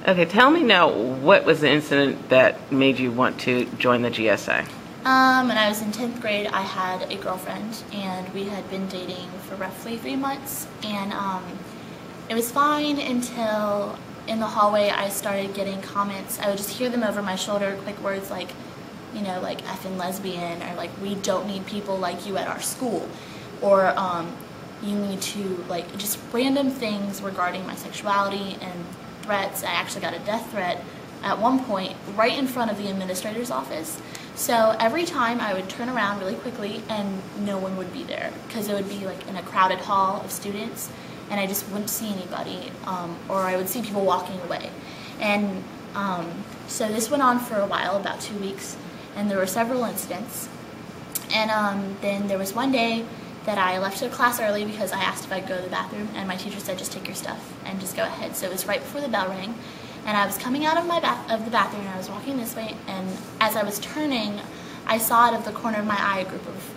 Okay, tell me now, what was the incident that made you want to join the GSA? When I was in 10th grade, I had a girlfriend, and we had been dating for roughly 3 months, and it was fine until in the hallway I started getting comments. I would just hear them over my shoulder, quick words like, you know, like effing lesbian, or like, we don't need people like you at our school, or you need to, like, just random things regarding my sexuality and threats. I actually got a death threat at one point right in front of the administrator's office. So every time I would turn around really quickly and no one would be there, because it would be like in a crowded hall of students and I just wouldn't see anybody, or I would see people walking away. And so this went on for a while, about 2 weeks, and there were several incidents. And then there was one day that I left the class early because I asked if I could go to the bathroom, and my teacher said, just take your stuff and just go ahead. So it was right before the bell rang, and I was coming out of the bathroom, and I was walking this way, and as I was turning, I saw out of the corner of my eye a group of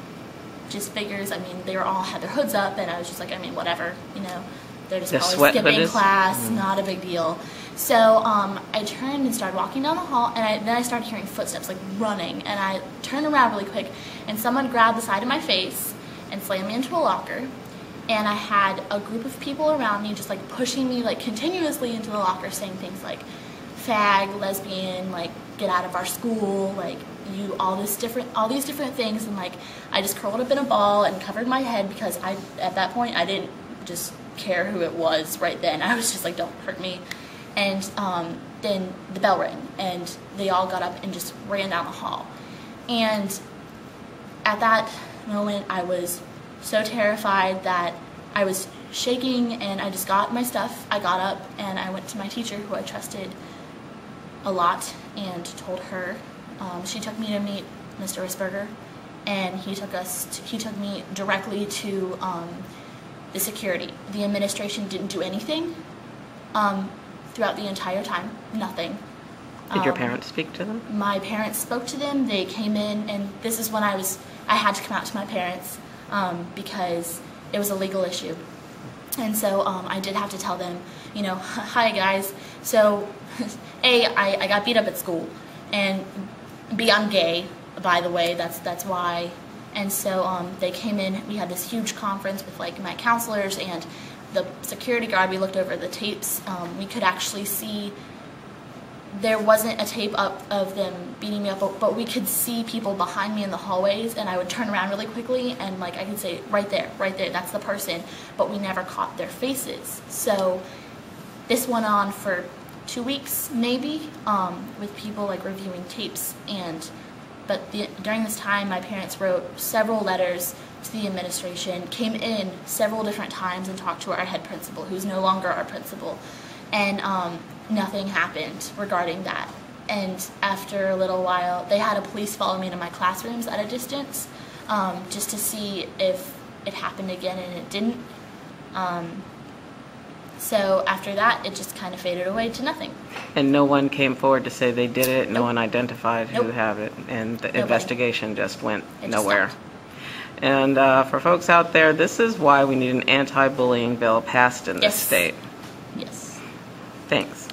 just figures. I mean, they were all had their hoods up, and I was just like, I mean, whatever, you know, they're just probably skipping class, not a big deal. So I turned and started walking down the hall, and then I started hearing footsteps, like running, and I turned around really quick, and someone grabbed the side of my face and slammed me into a locker, and I had a group of people around me just like pushing me like continuously into the locker, saying things like fag, lesbian, like get out of our school, like you, all these different things. And like I just curled up in a ball and covered my head, because at that point I didn't just care who it was right then. I was just like, don't hurt me. And then the bell rang, and they all got up and just ran down the hall. And at that moment, I was so terrified that I was shaking, and I just got my stuff. I got up and I went to my teacher, who I trusted a lot, and told her. She took me to meet Mr. Risberger, and he took me directly to the security. The administration didn't do anything throughout the entire time, nothing. Did your parents speak to them? My parents spoke to them. They came in, and this is when I had to come out to my parents because it was a legal issue. And so I did have to tell them, you know, hi guys, so I got beat up at school, and B, I'm gay, by the way, that's why. And so they came in, we had this huge conference with like my counselors and the security guard. We looked over the tapes. We could actually see there wasn't a tape up of them beating me up, but we could see people behind me in the hallways, and I would turn around really quickly, and like I could say, right there, that's the person, but we never caught their faces. So this went on for 2 weeks, maybe, with people like reviewing tapes, but during this time, my parents wrote several letters to the administration, came in several different times and talked to our head principal, who's no longer our principal, and nothing happened regarding that. And after a little while, they had a police follow me to my classrooms at a distance, just to see if it happened again, and it didn't. So after that, it just kind of faded away to nothing. And no one came forward to say they did it? No one identified who have it? And the Nobody. Investigation just went nowhere? Stopped. And for folks out there, this is why we need an anti-bullying bill passed in this state. Yes. Thanks.